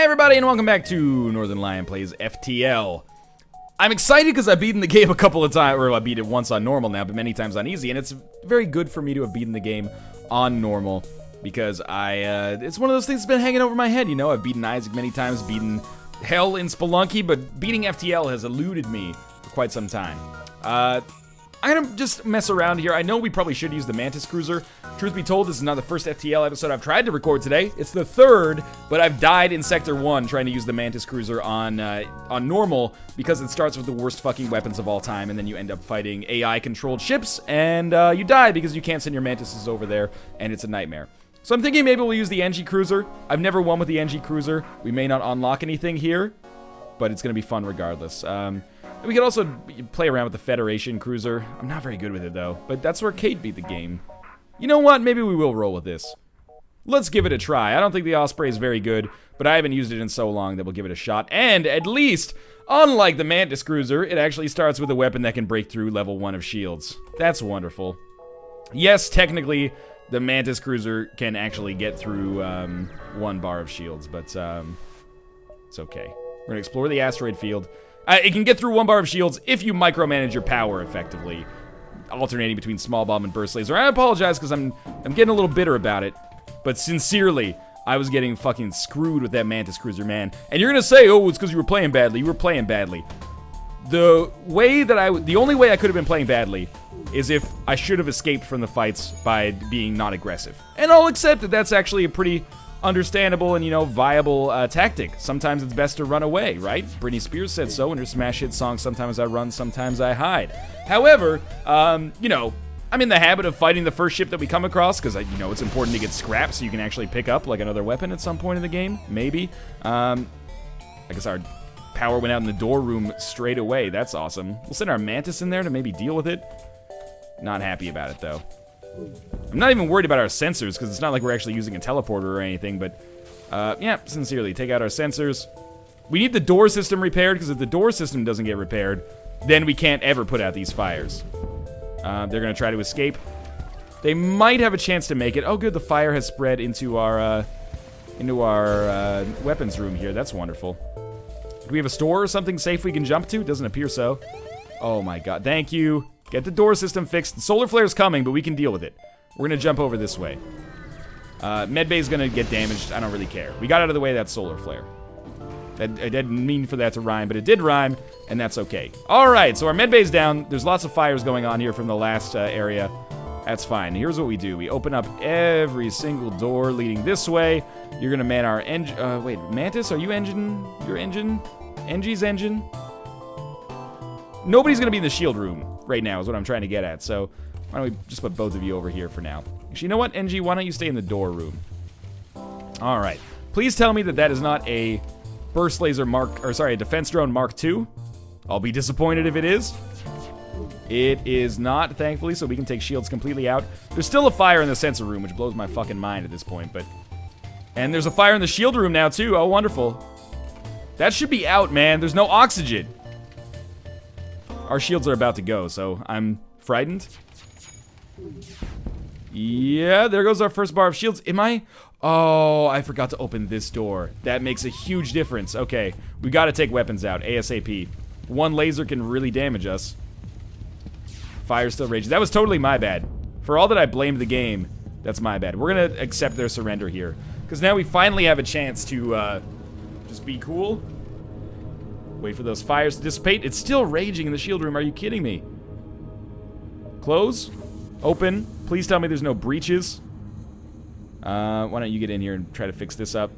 everybody, and welcome back to Northern Lion Plays FTL. I'm excited because I've beaten the game a couple of times, or I beat it once on normal now, but many times on easy, and it's very good for me to have beaten the game on normal, because it's one of those things that's been hanging over my head, you know? I've beaten Isaac many times, beaten Hell in Spelunky, but beating FTL has eluded me for quite some time. I'm gonna just mess around here. I know we probably should use the Mantis Cruiser. Truth be told, this is not the first FTL episode I've tried to record today. It's the third, but I've died in Sector 1 trying to use the Mantis Cruiser on normal because it starts with the worst fucking weapons of all time, and then you end up fighting AI-controlled ships, and you die because you can't send your Mantises over there, and it's a nightmare. So I'm thinking maybe we'll use the NG Cruiser. I've never won with the NG Cruiser. We may not unlock anything here, but it's gonna be fun regardless. We could also play around with the Federation Cruiser. I'm not very good with it, though. But that's where Kate beat the game. You know what? Maybe we will roll with this. Let's give it a try. I don't think the Osprey is very good, but I haven't used it in so long that we'll give it a shot. And at least, unlike the Mantis Cruiser, it actually starts with a weapon that can break through level 1 of shields. That's wonderful. Yes, technically, the Mantis Cruiser can actually get through 1 bar of shields, but it's okay. We're going to explore the asteroid field. It can get through 1 bar of shields if you micromanage your power effectively, alternating between small bomb and burst laser. I apologize because I'm getting a little bitter about it, but sincerely, I was getting fucking screwed with that Mantis Cruiser, man. And you're gonna say, oh, it's because you were playing badly. You were playing badly. The only way I could have been playing badly is if I should have escaped from the fights by being not aggressive. And I'll accept that that's actually a pretty understandable and, you know, viable tactic. Sometimes it's best to run away, right? Britney Spears said so in her smash hit song, Sometimes I Run, Sometimes I Hide. However, you know, I'm in the habit of fighting the first ship that we come across, because, you know, it's important to get scrap so you can actually pick up, like, another weapon at some point in the game, maybe. I guess our power went out in the door room straight away. That's awesome. We'll send our Mantis in there to maybe deal with it. Not happy about it, though. I'm not even worried about our sensors, because it's not like we're actually using a teleporter or anything, but, yeah, sincerely, take out our sensors. We need the door system repaired, because if the door system doesn't get repaired, then we can't ever put out these fires. They're going to try to escape. They might have a chance to make it. Oh, good, the fire has spread into our weapons room here. That's wonderful. Do we have a store or something safe we can jump to? Doesn't appear so. Oh, my God. Thank you. Get the door system fixed. The solar flare's coming, but we can deal with it. We're gonna jump over this way. Medbay's gonna get damaged. I don't really care. We got out of the way of that solar flare. I didn't mean for that to rhyme, but it did rhyme, and that's okay. Alright, so our medbay's down. There's lots of fires going on here from the last area. That's fine. Here's what we do. We open up every single door leading this way. You're gonna man our engine. Wait, Mantis, are you engine? Your engine? NG's engine? Nobody's gonna be in the shield room right now is what I'm trying to get at, so why don't we just put both of you over here for now. Actually, you know what, NG, why don't you stay in the door room? Alright. Please tell me that that is not a burst laser a defense drone Mark II. I'll be disappointed if it is. It is not, thankfully, so we can take shields completely out. There's still a fire in the sensor room, which blows my fucking mind at this point, but... And there's a fire in the shield room now, too. Oh, wonderful. That should be out, man. There's no oxygen. Our shields are about to go, so I'm frightened. Yeah, there goes our first bar of shields. Am I? Oh, I forgot to open this door. That makes a huge difference. Okay, we gotta take weapons out, ASAP. 1 laser can really damage us. Fire still rages. That was totally my bad. For all that I blamed the game, that's my bad. We're gonna accept their surrender here, because now we finally have a chance to just be cool. Wait for those fires to dissipate. It's still raging in the shield room. Are you kidding me? Close. Open. Please tell me there's no breaches. Why don't you get in here and try to fix this up?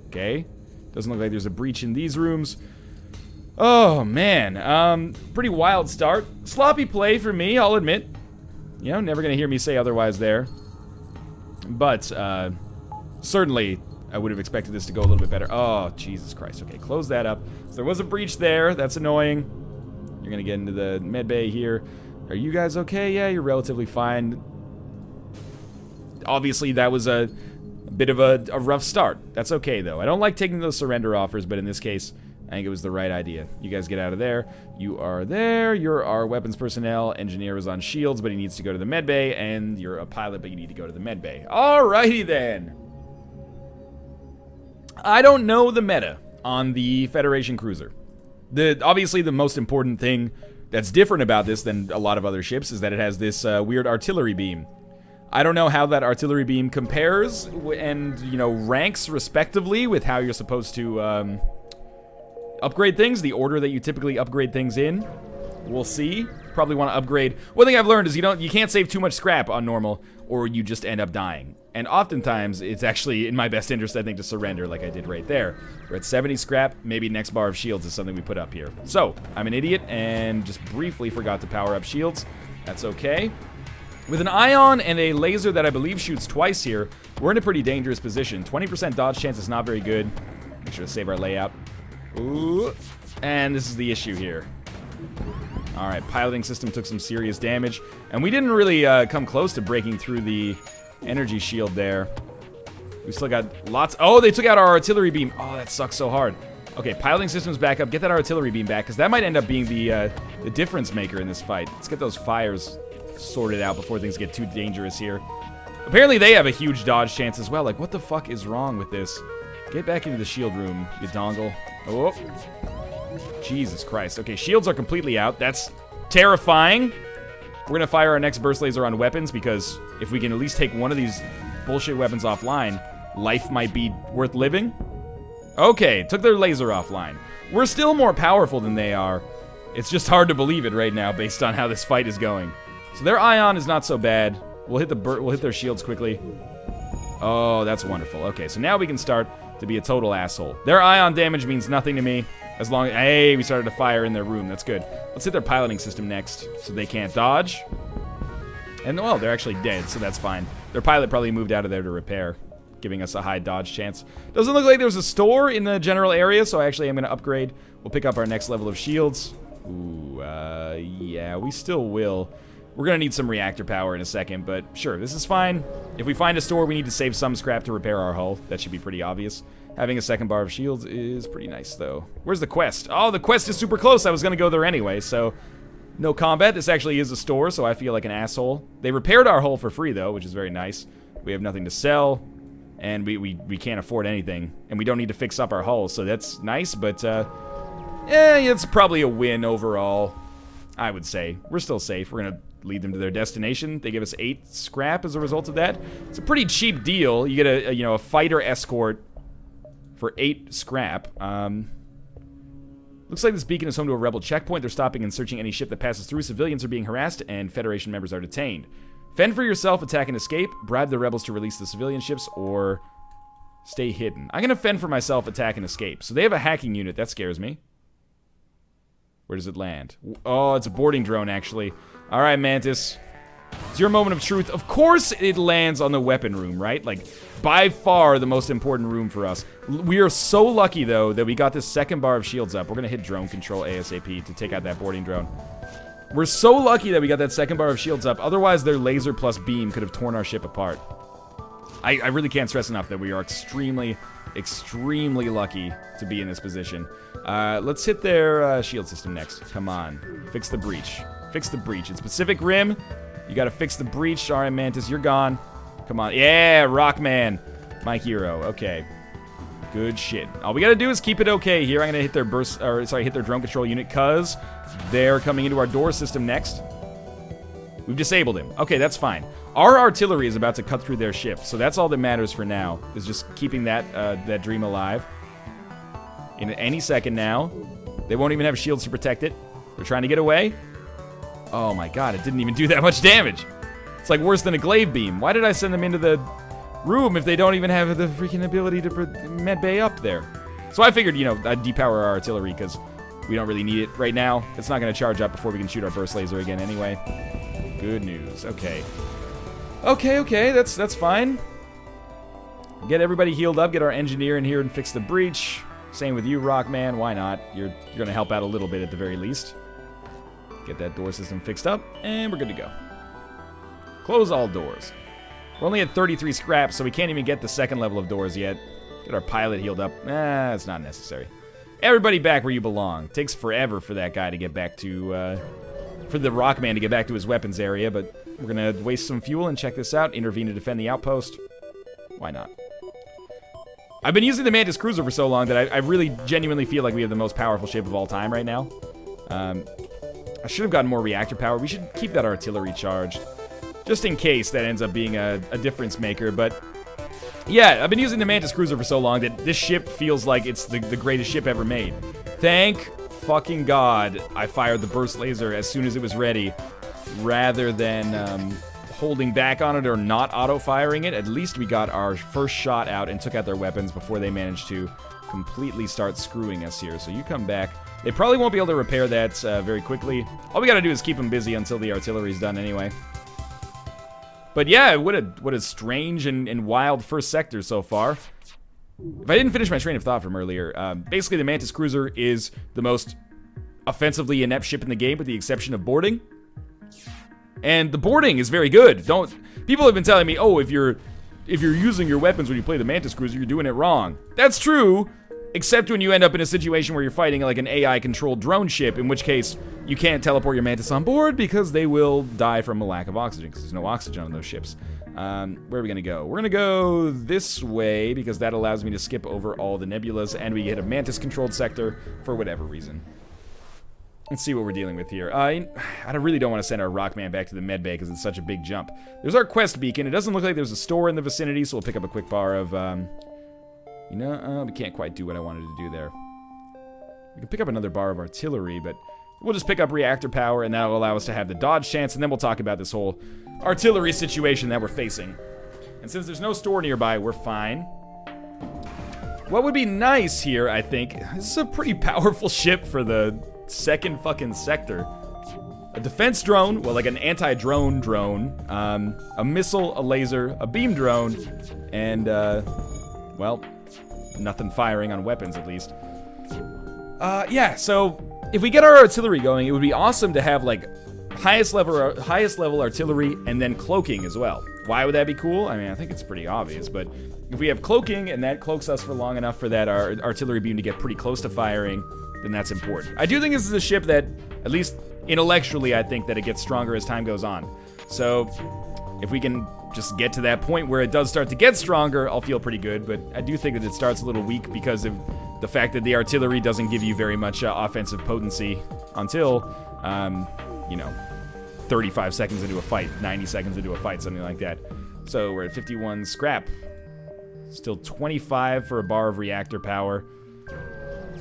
Okay. Doesn't look like there's a breach in these rooms. Oh, man. Pretty wild start. Sloppy play for me, I'll admit. You know, never gonna hear me say otherwise there. But, certainly... I would have expected this to go a little bit better. Oh, Jesus Christ. Okay, close that up. So there was a breach there. That's annoying. You're going to get into the med bay here. Are you guys okay? Yeah, you're relatively fine. Obviously, that was a bit of a rough start. That's okay, though. I don't like taking those surrender offers, but in this case, I think it was the right idea. You guys get out of there. You are there. You're our weapons personnel. Engineer is on shields, but he needs to go to the med bay. And you're a pilot, but you need to go to the med bay. Alrighty, then. I don't know the meta on the Federation cruiser. Obviously, the most important thing that's different about this than a lot of other ships is that it has this weird artillery beam. I don't know how that artillery beam compares and, you know, ranks respectively with how you're supposed to upgrade things, the order that you typically upgrade things in. We'll see. Probably want to upgrade. One thing I've learned is you can't save too much scrap on normal, or you just end up dying. And oftentimes, it's actually in my best interest, I think, to surrender like I did right there. We're at 70 scrap. Maybe next bar of shields is something we put up here. So, I'm an idiot and just briefly forgot to power up shields. That's okay. With an ion and a laser that I believe shoots twice here, we're in a pretty dangerous position. 20% dodge chance is not very good. Make sure to save our layout. Ooh. And this is the issue here. Alright, piloting system took some serious damage. And we didn't really come close to breaking through the energy shield there. We still got lots. Oh, they took out our artillery beam. Oh, that sucks so hard. Okay, piloting system's back up. Get that artillery beam back, because that might end up being the difference maker in this fight. Let's get those fires sorted out before things get too dangerous here. Apparently they have a huge dodge chance as well. Like, what the fuck is wrong with this? Get back into the shield room, you dongle. Oh. Jesus Christ. Okay, shields are completely out. That's terrifying. We're gonna fire our next burst laser on weapons, because if we can at least take one of these bullshit weapons offline, life might be worth living. Okay, took their laser offline. We're still more powerful than they are. It's just hard to believe it right now based on how this fight is going. So their ion is not so bad. We'll hit their shields quickly. Oh, that's wonderful. Okay, so now we can start to be a total asshole. Their ion damage means nothing to me. As long as, hey, we started to fire in their room. That's good. Let's hit their piloting system next, so they can't dodge. And, well, they're actually dead, so that's fine. Their pilot probably moved out of there to repair, giving us a high dodge chance. Doesn't look like there's a store in the general area, so I actually am going to upgrade. We'll pick up our next level of shields. Ooh, yeah, we still will. We're going to need some reactor power in a second, but sure, this is fine. If we find a store, we need to save some scrap to repair our hull. That should be pretty obvious. Having a second bar of shields is pretty nice, though. Where's the quest? Oh, the quest is super close. I was going to go there anyway, so no combat. This actually is a store, so I feel like an asshole. They repaired our hull for free, though, which is very nice. We have nothing to sell, and we can't afford anything, and we don't need to fix up our hull, so that's nice, but, it's probably a win overall, I would say. We're still safe. We're going to lead them to their destination. They give us 8 scrap as a result of that. It's a pretty cheap deal. You get a fighter escort for 8 scrap. Looks like this beacon is home to a rebel checkpoint. They're stopping and searching any ship that passes through. Civilians are being harassed, and Federation members are detained. Fend for yourself, attack and escape. Bribe the rebels to release the civilian ships, or stay hidden. I'm gonna fend for myself, attack and escape. So they have a hacking unit. That scares me. Where does it land? Oh, it's a boarding drone, actually. All right, Mantis. It's your moment of truth. Of course it lands on the weapon room, right? Like, by far the most important room for us. We are so lucky, though, that we got this second bar of shields up. We're going to hit drone control ASAP to take out that boarding drone. We're so lucky that we got that second bar of shields up. Otherwise, their laser plus beam could have torn our ship apart. I really can't stress enough that we are extremely, extremely lucky to be in this position. Let's hit their shield system next. Come on. Fix the breach. Fix the breach. It's Pacific Rim. You gotta fix the breach. All right, Mantis, you're gone. Come on. Yeah, Rockman. My hero. Okay. Good shit. All we gotta do is keep it okay here. I'm gonna hit their hit their drone control unit, cause they're coming into our door system next. We've disabled him. Okay, that's fine. Our artillery is about to cut through their ship, so that's all that matters for now, is just keeping that dream alive. In any second now. They won't even have shields to protect it. They're trying to get away. Oh my god, it didn't even do that much damage. It's like worse than a glaive beam. Why did I send them into the room if they don't even have the freaking ability to med bay up there? So I figured, I'd depower our artillery because we don't really need it right now. It's not going to charge up before we can shoot our burst laser again anyway. Good news. Okay. Okay, that's fine. Get everybody healed up, get our engineer in here and fix the breach. Same with you, Rockman. Why not? You're going to help out a little bit at the very least. Get that door system fixed up, and we're good to go. Close all doors. We're only at 33 scraps, so we can't even get the second level of doors yet. Get our pilot healed up. It's not necessary. Everybody back where you belong. Takes forever for that guy to get back to, for the Rockman to get back to his weapons area, but we're gonna waste some fuel and check this out. Intervene to defend the outpost. Why not? I've been using the Mantis Cruiser for so long that I really genuinely feel like we have the most powerful ship of all time right now. I should have gotten more reactor power. We should keep that artillery charged, just in case that ends up being a difference maker. But yeah, I've been using the Mantis Cruiser for so long that this ship feels like it's the greatest ship ever made. Thank fucking God I fired the burst laser as soon as it was ready, rather than holding back on it or not auto-firing it. At least we got our first shot out and took out their weapons before they managed to completely start screwing us here. So you come back. They probably won't be able to repair that very quickly. All we gotta do is keep them busy until the artillery's done anyway. But yeah, what a strange and wild first sector so far. If I didn't finish my train of thought from earlier, basically the Mantis Cruiser is the most offensively inept ship in the game with the exception of boarding. And the boarding is very good. People have been telling me, oh, if you're using your weapons when you play the Mantis Cruiser, you're doing it wrong. That's true, except when you end up in a situation where you're fighting like an AI-controlled drone ship, in which case you can't teleport your Mantis on board because they will die from a lack of oxygen, because there's no oxygen on those ships. Where are we gonna go? We're gonna go this way, because that allows me to skip over all the nebulas, and we get a Mantis-controlled sector for whatever reason. Let's see what we're dealing with here. I really don't want to send our Rockman back to the med bay because it's such a big jump. There's our quest beacon. It doesn't look like there's a store in the vicinity, so we'll pick up a quick bar of, we can't quite do what I wanted to do there. We can pick up another bar of artillery, but we'll just pick up reactor power, and that'll allow us to have the dodge chance, and then we'll talk about this whole artillery situation that we're facing. And since there's no store nearby, we're fine. What would be nice here, I think, this is a pretty powerful ship for the second fucking sector. A defense drone, well, like an anti-drone drone, a missile, a laser, a beam drone, and, well, nothing firing on weapons, at least. Yeah, so if we get our artillery going, it would be awesome to have, like, highest level artillery and then cloaking as well. Why would that be cool? I mean, I think it's pretty obvious, but if we have cloaking and that cloaks us for long enough for that artillery beam to get pretty close to firing, then that's important. I do think this is a ship that, at least intellectually, I think that it gets stronger as time goes on. So if we can just get to that point where it does start to get stronger, I'll feel pretty good. But I do think that it starts a little weak because of the fact that the artillery doesn't give you very much offensive potency until, 35 seconds into a fight, 90 seconds into a fight, something like that. So we're at 51 scrap. Still 25 for a bar of reactor power.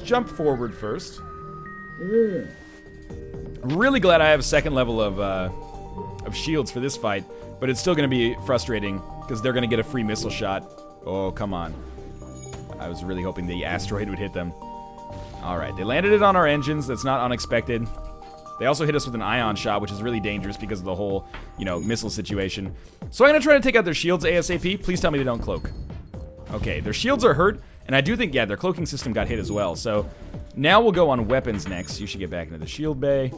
Jump forward first. I'm really glad I have a second level of shields for this fight, but it's still going to be frustrating because they're going to get a free missile shot. Oh, come on. I was really hoping the asteroid would hit them. All right, they landed it on our engines. That's not unexpected. They also hit us with an ion shot, which is really dangerous because of the whole, missile situation. So I'm going to try to take out their shields ASAP. Please tell me they don't cloak. Okay, their shields are hurt. And I do think, yeah, their cloaking system got hit as well. So now we'll go on weapons next. You should get back into the shield bay.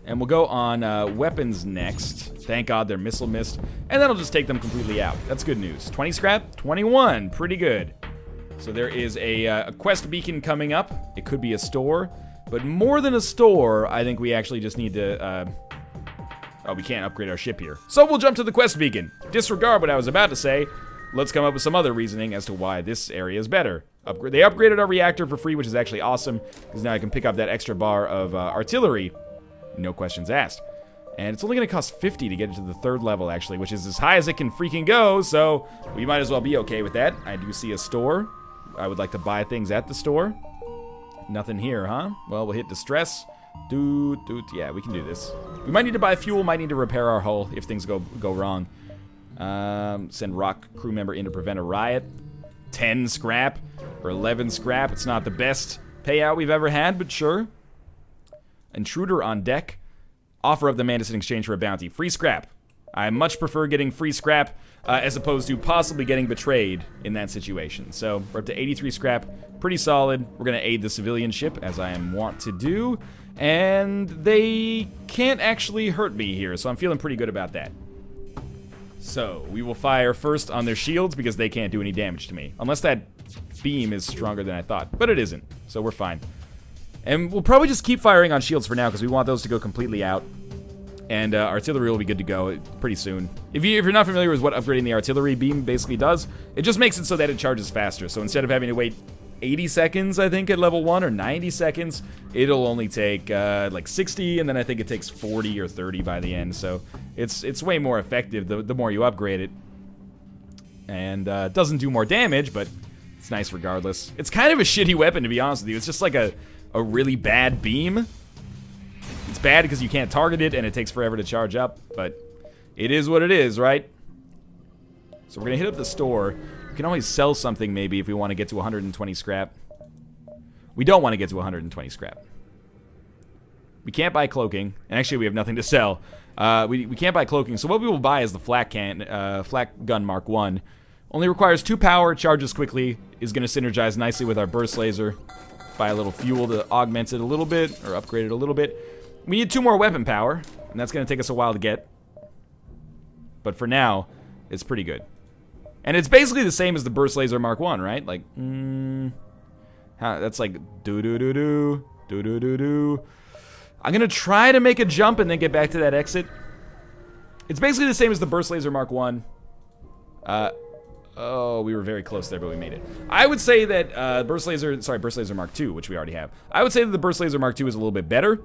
And we'll go on weapons next. Thank God their missile missed. And that'll just take them completely out. That's good news. 20 scrap? 21. Pretty good. So there is a quest beacon coming up. It could be a store. But more than a store, I think we actually just need to... oh, we can't upgrade our ship here. So we'll jump to the quest beacon. Disregard what I was about to say. Let's come up with some other reasoning as to why this area is better. They upgraded our reactor for free, which is actually awesome, because now I can pick up that extra bar of artillery. No questions asked. And it's only going to cost 50 to get into the third level, actually, which is as high as it can freaking go, so we might as well be okay with that. I do see a store. I would like to buy things at the store. Nothing here, huh? Well, we'll hit distress. Yeah, we can do this. We might need to buy fuel, might need to repair our hull if things go wrong. Send rock crew member in to prevent a riot. 10 scrap or 11 scrap. It's not the best payout we've ever had, but sure. Intruder on deck. Offer up the Mantis in exchange for a bounty. Free scrap. I much prefer getting free scrap as opposed to possibly getting betrayed in that situation. So we're up to 83 scrap. Pretty solid. We're going to aid the civilian ship, as I am wont to do. And they can't actually hurt me here, so I'm feeling pretty good about that. So, we will fire first on their shields because they can't do any damage to me. Unless that beam is stronger than I thought. But it isn't, so we're fine. And we'll probably just keep firing on shields for now because we want those to go completely out. And artillery will be good to go pretty soon. If you're not familiar with what upgrading the artillery beam basically does, it just makes it so that it charges faster. So instead of having to wait 80 seconds, I think, at level 1, or 90 seconds, it'll only take like 60, and then I think it takes 40 or 30 by the end. So it's way more effective the more you upgrade it. And it doesn't do more damage, but it's nice regardless. It's kind of a shitty weapon, to be honest with you. It's just like a really bad beam. It's bad because you can't target it and it takes forever to charge up, but it is what it is, right? So we're gonna hit up the store. We can always sell something maybe if we want to get to 120 scrap. We don't want to get to 120 scrap. We can't buy cloaking, and actually we have nothing to sell. We can't buy cloaking, so what we will buy is the flak gun Mark 1. Only requires 2 power, charges quickly, is going to synergize nicely with our burst laser. Buy a little fuel to augment it a little bit, or upgrade it a little bit. We need 2 more weapon power, and that's going to take us a while to get. But for now, it's pretty good. And it's basically the same as the burst laser Mark 1, right? Like, that's like do-do-do-do, do-do-do-do. I'm going to try to make a jump and then get back to that exit. It's basically the same as the burst laser Mark 1. Oh, we were very close there, but we made it. I would say that burst laser Mark 2, which we already have. I would say that the burst laser Mark 2 is a little bit better.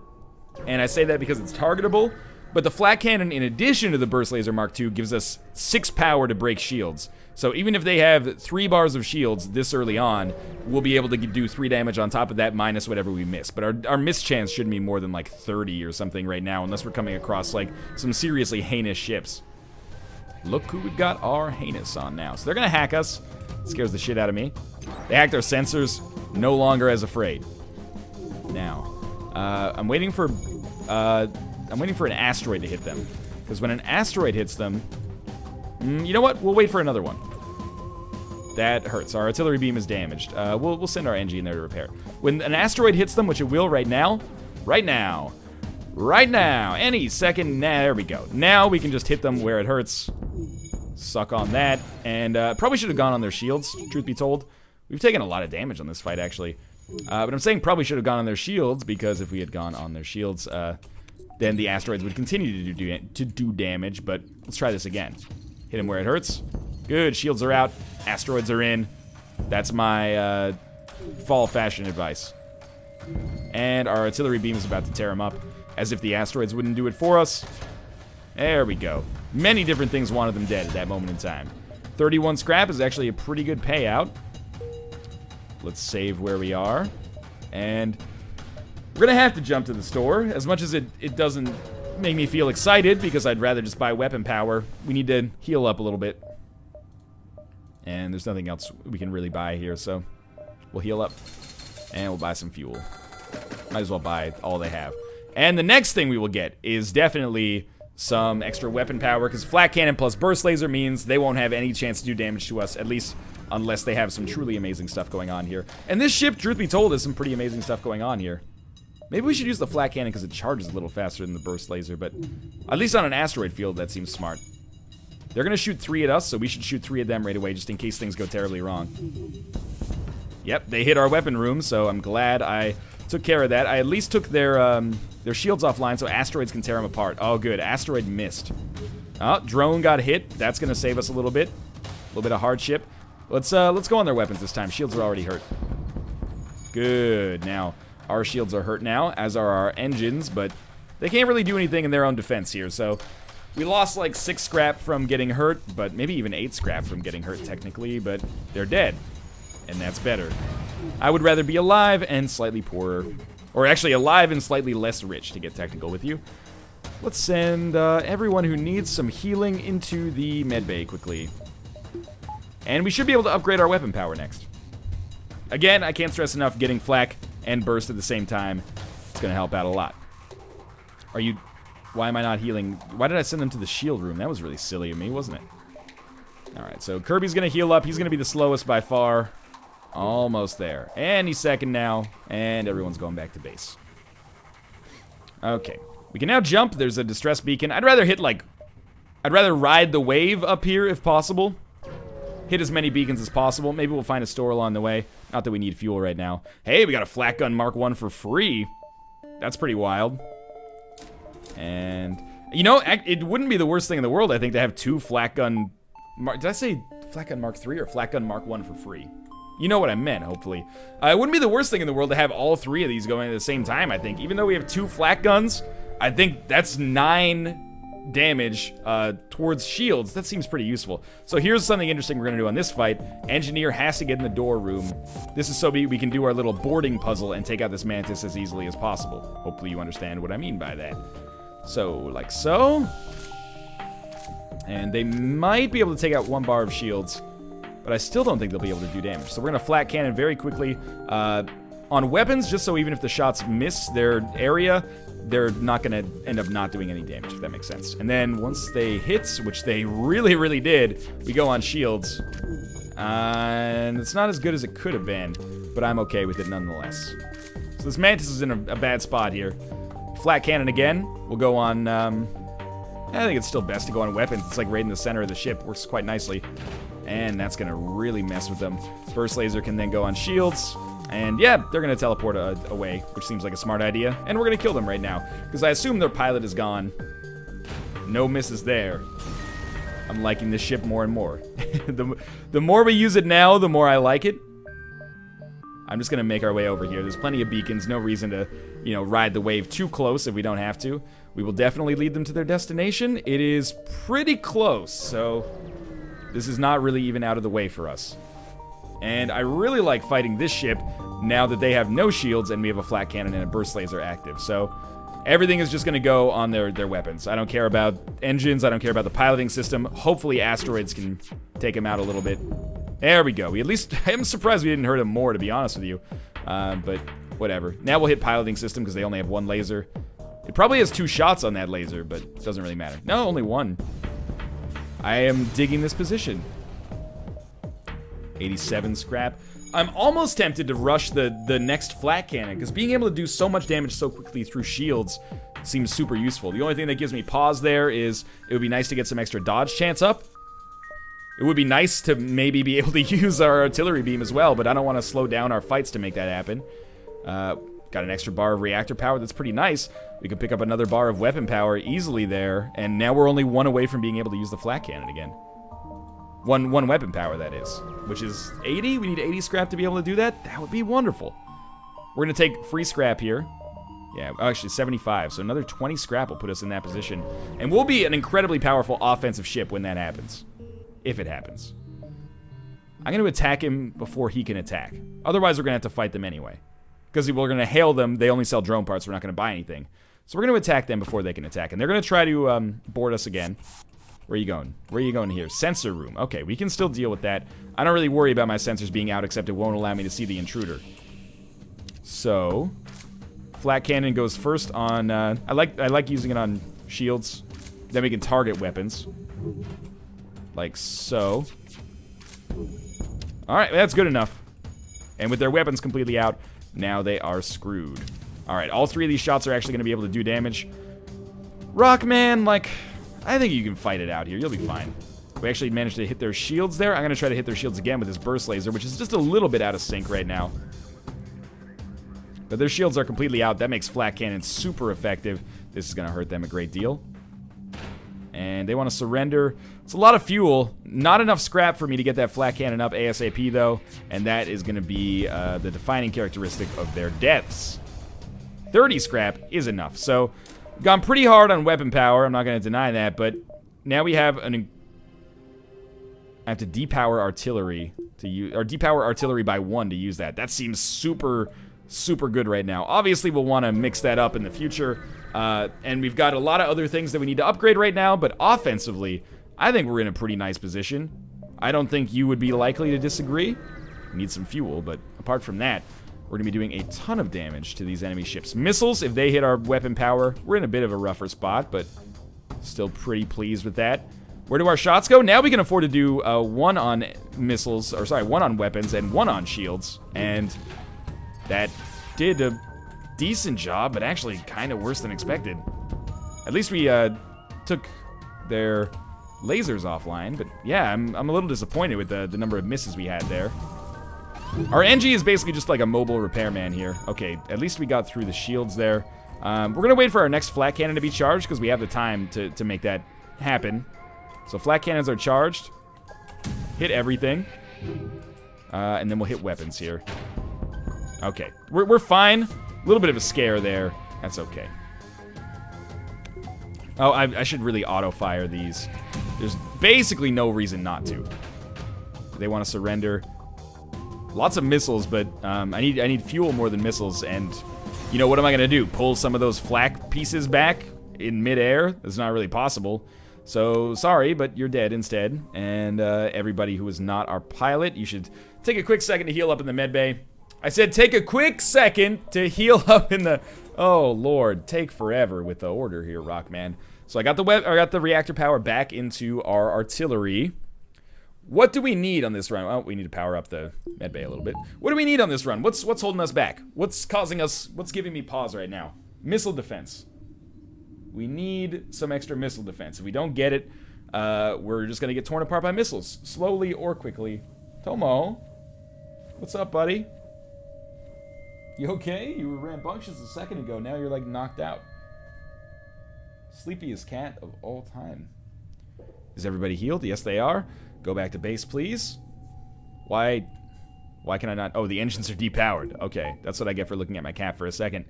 And I say that because it's targetable. But the flat cannon, in addition to the burst laser Mark II, gives us 6 power to break shields. So even if they have 3 bars of shields this early on, we'll be able to do 3 damage on top of that minus whatever we miss. But our miss chance shouldn't be more than like 30 or something right now, unless we're coming across like some seriously heinous ships. Look who we've got our heinous on now. So they're gonna hack us. It scares the shit out of me. They hacked our sensors. No longer as afraid. Now, I'm waiting for an asteroid to hit them. Because when an asteroid hits them... you know what? We'll wait for another one. That hurts. Our artillery beam is damaged. We'll send our NG in there to repair. When an asteroid hits them, which it will right now, any second, there we go. Now we can just hit them where it hurts. Suck on that. And probably should have gone on their shields, truth be told. We've taken a lot of damage on this fight, actually. But I'm saying probably should have gone on their shields, because if we had gone on their shields, then the asteroids would continue to do damage. But let's try this again. Hit him where it hurts. Good, shields are out. Asteroids are in. That's my fall fashion advice. And our artillery beam is about to tear him up, as if the asteroids wouldn't do it for us. There we go. Many different things wanted them dead at that moment in time. 31 scrap is actually a pretty good payout. Let's save where we are. And we're gonna have to jump to the store. As much as it doesn't make me feel excited, because I'd rather just buy weapon power, we need to heal up a little bit. And there's nothing else we can really buy here, so we'll heal up. And we'll buy some fuel. Might as well buy all they have. And the next thing we will get is definitely some extra weapon power, because flat cannon plus burst laser means they won't have any chance to do damage to us, at least unless they have some truly amazing stuff going on here. And this ship, truth be told, has some pretty amazing stuff going on here. Maybe we should use the flat cannon because it charges a little faster than the burst laser, but at least on an asteroid field, that seems smart. They're going to shoot 3 at us, so we should shoot 3 at them right away, just in case things go terribly wrong. Yep, they hit our weapon room, so I'm glad I took care of that. I at least took their shields offline so asteroids can tear them apart. Oh, good. Asteroid missed. Oh, drone got hit. That's going to save us a little bit. A little bit of hardship. Let's go on their weapons this time. Shields are already hurt. Good. Now, our shields are hurt now, as are our engines, but they can't really do anything in their own defense here, so we lost like 6 scrap from getting hurt, but maybe even 8 scrap from getting hurt technically, but they're dead, and that's better. I would rather be alive and slightly poorer, or actually alive and slightly less rich, to get technical with you. Let's send everyone who needs some healing into the medbay quickly. And we should be able to upgrade our weapon power next. Again, I can't stress enough, getting flak and burst at the same time, it's going to help out a lot. Are you... Why am I not healing? Why did I send them to the shield room? That was really silly of me, wasn't it? Alright, so Kirby's going to heal up. He's going to be the slowest by far. Almost there. And he's second now. And everyone's going back to base. Okay. We can now jump. There's a distress beacon. I'd rather ride the wave up here if possible. Hit as many beacons as possible. Maybe we'll find a store along the way. Not that we need fuel right now. Hey, we got a flat gun Mark 1 for free. That's pretty wild. And You know, it wouldn't be the worst thing in the world, I think, to have 2 Flat Gun... Did I say Flat Gun Mark 3 or Flat Gun Mark 1 for free? You know what I meant, hopefully. It wouldn't be the worst thing in the world to have all 3 of these going at the same time, I think. Even though we have 2 Flat Guns, I think that's 9 damage towards shields. That seems pretty useful. So here's something interesting we're going to do on this fight. Engineer has to get in the door room. This is so we can do our little boarding puzzle and take out this Mantis as easily as possible. Hopefully you understand what I mean by that. So, like so. And they might be able to take out 1 bar of shields, but I still don't think they'll be able to do damage. So we're going to flat cannon very quickly on weapons, just so even if the shots miss their area, they're not going to end up not doing any damage, if that makes sense. And then once they hit, which they really, really did, we go on shields. And it's not as good as it could have been, but I'm okay with it nonetheless. So this Mantis is in a bad spot here. Flat cannon again. We'll go on, I think it's still best to go on weapons. It's like right in the center of the ship. Works quite nicely. And that's going to really mess with them. Burst laser can then go on shields. And yeah, they're going to teleport away, which seems like a smart idea. And we're going to kill them right now, because I assume their pilot is gone. No misses there. I'm liking this ship more and more. The more we use it now, the more I like it. I'm just going to make our way over here. There's plenty of beacons. No reason to, you know, ride the wave too close if we don't have to. We will definitely lead them to their destination. It is pretty close, so this is not really even out of the way for us. And I really like fighting this ship now that they have no shields and we have a flat cannon and a burst laser active. So everything is just going to go on their weapons. I don't care about engines. I don't care about the piloting system. Hopefully asteroids can take them out a little bit. There we go. I am surprised we didn't hurt them more, to be honest with you. But whatever. Now we'll hit piloting system because they only have 1 laser. It probably has 2 shots on that laser, but it doesn't really matter. No, only 1. I am digging this position. 87 scrap. I'm almost tempted to rush the next flat cannon, because being able to do so much damage so quickly through shields seems super useful. The only thing that gives me pause there is it would be nice to get some extra dodge chance up. It would be nice to maybe be able to use our artillery beam as well, but I don't want to slow down our fights to make that happen. Got an extra bar of reactor power. That's pretty nice. We could pick up another bar of weapon power easily there, and now we're only 1 away from being able to use the flat cannon again. One weapon power, that is, which is 80. We need 80 scrap to be able to do that. That would be wonderful. We're going to take free scrap here. Yeah, actually 75, so another 20 scrap will put us in that position. And we'll be an incredibly powerful offensive ship when that happens. If it happens. I'm going to attack him before he can attack. Otherwise, we're going to have to fight them anyway. Because we're going to hail them. They only sell drone parts. We're not going to buy anything. So we're going to attack them before they can attack. And they're going to try to board us again. Where are you going? Where are you going here? Sensor room. Okay, we can still deal with that. I don't really worry about my sensors being out, except it won't allow me to see the intruder. So, flat cannon goes first on... I like using it on shields. Then we can target weapons. Like so. Alright, that's good enough. And with their weapons completely out, now they are screwed. Alright, all 3 of these shots are actually going to be able to do damage. Rockman, like... I think you can fight it out here. You'll be fine. We actually managed to hit their shields there. I'm going to try to hit their shields again with this burst laser, which is just a little bit out of sync right now. But their shields are completely out. That makes flat cannon super effective. This is going to hurt them a great deal. And they want to surrender. It's a lot of fuel. Not enough scrap for me to get that flat cannon up ASAP, though. And that is going to be the defining characteristic of their deaths. 30 scrap is enough. So... gone pretty hard on weapon power, I'm not going to deny that, but now we have I have to depower artillery to use, or depower artillery by 1 to use that. That seems super, super good right now. Obviously, we'll want to mix that up in the future, and we've got a lot of other things that we need to upgrade right now, but offensively, I think we're in a pretty nice position. I don't think you would be likely to disagree. We need some fuel, but apart from that, we're going to be doing a ton of damage to these enemy ships. Missiles, if they hit our weapon power, we're in a bit of a rougher spot, but still pretty pleased with that. Where do our shots go? Now we can afford to do 1 on missiles, or sorry, 1 on weapons and 1 on shields. And that did a decent job, but actually kind of worse than expected. At least we took their lasers offline, but yeah, I'm a little disappointed with the number of misses we had there. Our NG is basically just like a mobile repairman here. Okay, at least we got through the shields there. We're going to wait for our next flat cannon to be charged because we have the time to make that happen. So flat cannons are charged. Hit everything. And then we'll hit weapons here. Okay. We're fine. A little bit of a scare there. That's okay. Oh, I should really auto-fire these. There's basically no reason not to. They want to surrender. Lots of missiles, but I need fuel more than missiles, and you know, what am I gonna do? Pull some of those flak pieces back in midair? That's not really possible. So, sorry, but you're dead instead. And everybody who is not our pilot, you should take a quick second to heal up in the medbay. I said take a quick second to heal up in the... Oh, Lord, take forever with the order here, Rockman. So I got the reactor power back into our artillery. What do we need on this run? Well, we need to power up the medbay a little bit. What do we need on this run? What's holding us back? What's causing us... What's giving me pause right now? Missile defense. We need some extra missile defense. If we don't get it, we're just going to get torn apart by missiles. Slowly or quickly. Tomo. What's up, buddy? You okay? You were rambunctious a second ago. Now you're, like, knocked out. Sleepiest cat of all time. Is everybody healed? Yes, they are. Go back to base, please. Why can I not... Oh, the engines are depowered. Okay, that's what I get for looking at my cat for a second.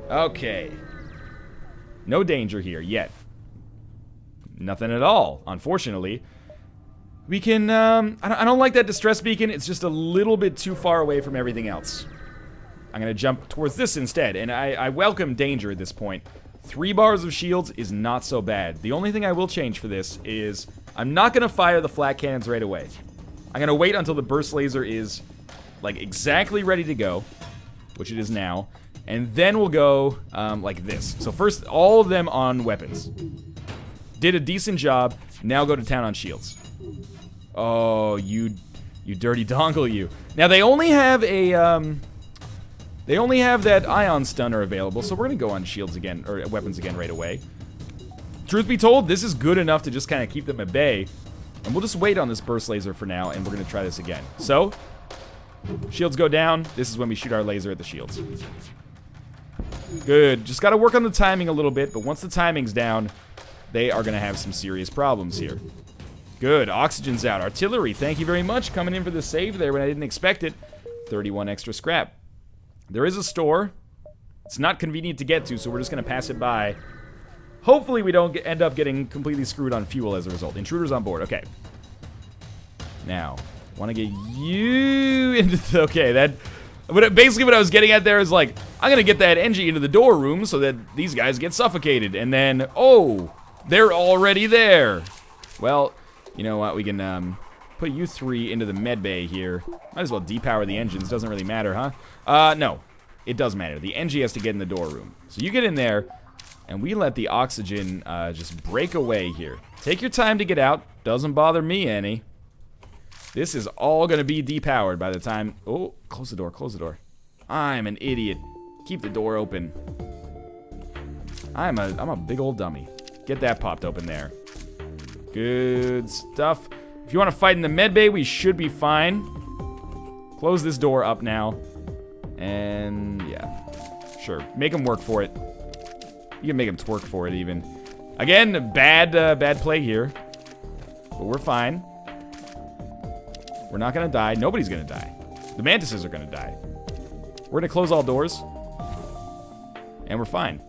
Okay. No danger here yet. Nothing at all, unfortunately. We can, I don't like that distress beacon. It's just a little bit too far away from everything else. I'm gonna jump towards this instead, and I welcome danger at this point. 3 bars of shields is not so bad. The only thing I will change for this is I'm not gonna fire the flat cannons right away. I'm gonna wait until the burst laser is, like, exactly ready to go, which it is now, and then we'll go, like this. So first, all of them on weapons. Did a decent job. Now go to town on shields. Oh, you dirty dongle, you. Now, they only have a, they only have that ion stunner available, so we're gonna go on shields again, or weapons again right away. Truth be told, this is good enough to just kind of keep them at bay, and we'll just wait on this burst laser for now, and we're gonna try this again. So, shields go down. This is when we shoot our laser at the shields. Good. Just gotta work on the timing a little bit, but once the timing's down, they are gonna have some serious problems here. Good. Oxygen's out. Artillery, thank you very much. Coming in for the save there when I didn't expect it. 31 extra scrap. There is a store. It's not convenient to get to, so we're just going to pass it by. Hopefully we don't end up getting completely screwed on fuel as a result. Intruders on board. Okay. Now, want to get you into the... Okay, that... Basically what I was getting at there is like, I'm going to get that Engie into the door room so that these guys get suffocated. And then, oh, they're already there. Well, you know what? We can put you 3 into the med bay here. Might as well depower the engines. Doesn't really matter, huh? No. It does matter. The Engie has to get in the door room. So you get in there, and we let the oxygen just break away here. Take your time to get out. Doesn't bother me any. This is all going to be depowered by the time... Oh, close the door, close the door. I'm an idiot. Keep the door open. I'm a big old dummy. Get that popped open there. Good stuff. If you want to fight in the med bay, we should be fine. Close this door up now. And, yeah. Sure. Make them work for it. You can make them twerk for it, even. Again, bad play here. But we're fine. We're not gonna die. Nobody's gonna die. The mantises are gonna die. We're gonna close all doors. And we're fine.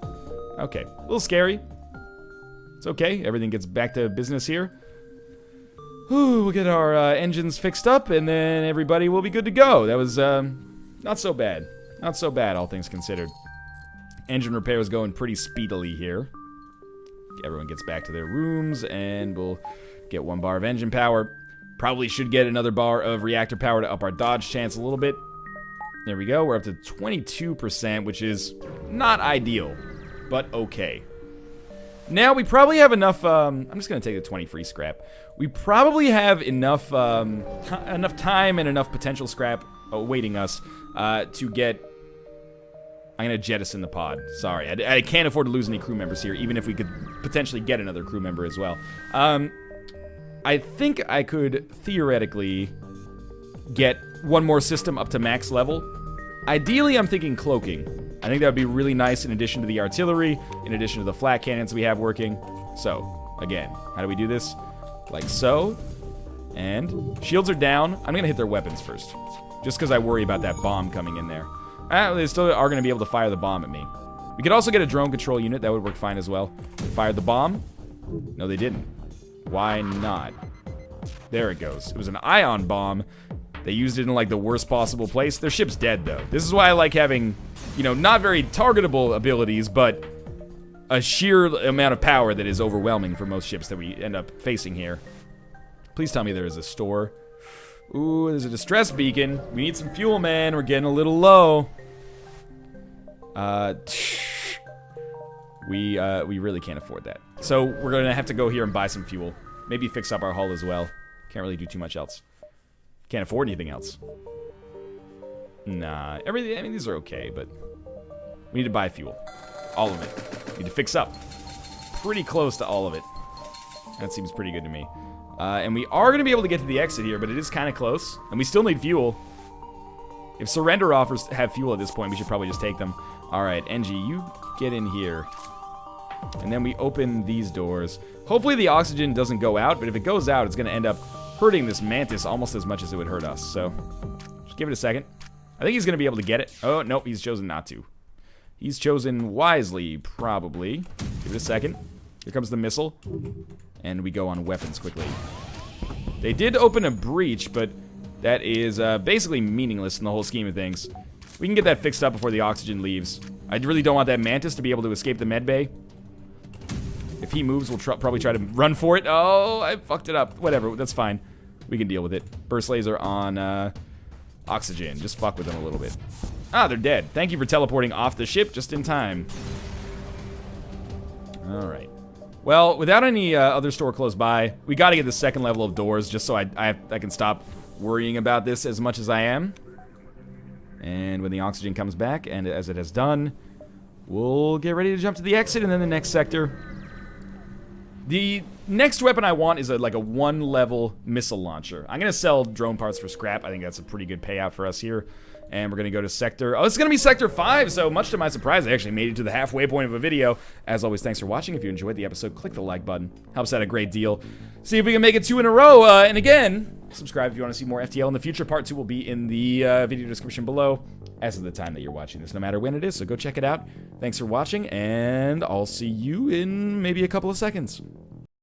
Okay. A little scary. It's okay. Everything gets back to business here. Whew, we'll get our engines fixed up, and then everybody will be good to go. That was not so bad. Not so bad, all things considered. Engine repair is going pretty speedily here. Everyone gets back to their rooms, and we'll get 1 bar of engine power. Probably should get another bar of reactor power to up our dodge chance a little bit. There we go. We're up to 22%, which is not ideal, but okay. Now, we probably have enough, I'm just going to take the 20 free scrap. We probably have enough, enough time and enough potential scrap awaiting us to get... I'm going to jettison the pod. Sorry, I can't afford to lose any crew members here, even if we could potentially get another crew member as well. I think I could theoretically get 1 more system up to max level. Ideally, I'm thinking cloaking. I think that would be really nice in addition to the artillery, in addition to the flat cannons we have working. So, again, how do we do this? Like so. And shields are down. I'm going to hit their weapons first, just because I worry about that bomb coming in there. They still are going to be able to fire the bomb at me. We could also get a drone control unit. That would work fine as well. They fired the bomb. No, they didn't. Why not? There it goes. It was an ion bomb. They used it in, like, the worst possible place. Their ship's dead, though. This is why I like having, you know, not very targetable abilities, but a sheer amount of power that is overwhelming for most ships that we end up facing here. Please tell me there is a store. Ooh, there's a distress beacon. We need some fuel, man. We're getting a little low. We really can't afford that. So we're gonna have to go here and buy some fuel. Maybe fix up our hull as well. Can't really do too much else. Can't afford anything else. Nah, everything. I mean, these are okay, but we need to buy fuel. All of it. Need to fix up. Pretty close to all of it. That seems pretty good to me. And we are going to be able to get to the exit here, but it is kind of close. And we still need fuel. If surrender offers have fuel at this point, we should probably just take them. Alright, NG, you get in here. And then we open these doors. Hopefully the oxygen doesn't go out, but if it goes out, it's going to end up hurting this Mantis almost as much as it would hurt us. So, just give it a second. I think he's going to be able to get it. Oh, nope, he's chosen not to. He's chosen wisely, probably. Give it a second. Here comes the missile. And we go on weapons quickly. They did open a breach, but that is basically meaningless in the whole scheme of things. We can get that fixed up before the oxygen leaves. I really don't want that Mantis to be able to escape the medbay. If he moves, we'll probably try to run for it. Oh, I fucked it up. Whatever, that's fine. We can deal with it. Burst laser on oxygen. Just fuck with them a little bit. Ah, they're dead. Thank you for teleporting off the ship just in time. Alright. Well, without any other store close by, we got to get the second level of doors just so I can stop worrying about this as much as I am. And when the oxygen comes back, and as it has done, we'll get ready to jump to the exit and then the next sector. The next weapon I want is like a one-level missile launcher. I'm going to sell drone parts for scrap. I think that's a pretty good payout for us here. And we're going to go to Sector... Oh, it's going to be Sector 5, so much to my surprise, I actually made it to the halfway point of a video. As always, thanks for watching. If you enjoyed the episode, click the like button. Helps out a great deal. See if we can make it 2 in a row. And again, subscribe if you want to see more FTL in the future. Part 2 will be in the video description below as of the time that you're watching this, no matter when it is. So go check it out. Thanks for watching, and I'll see you in maybe a couple of seconds.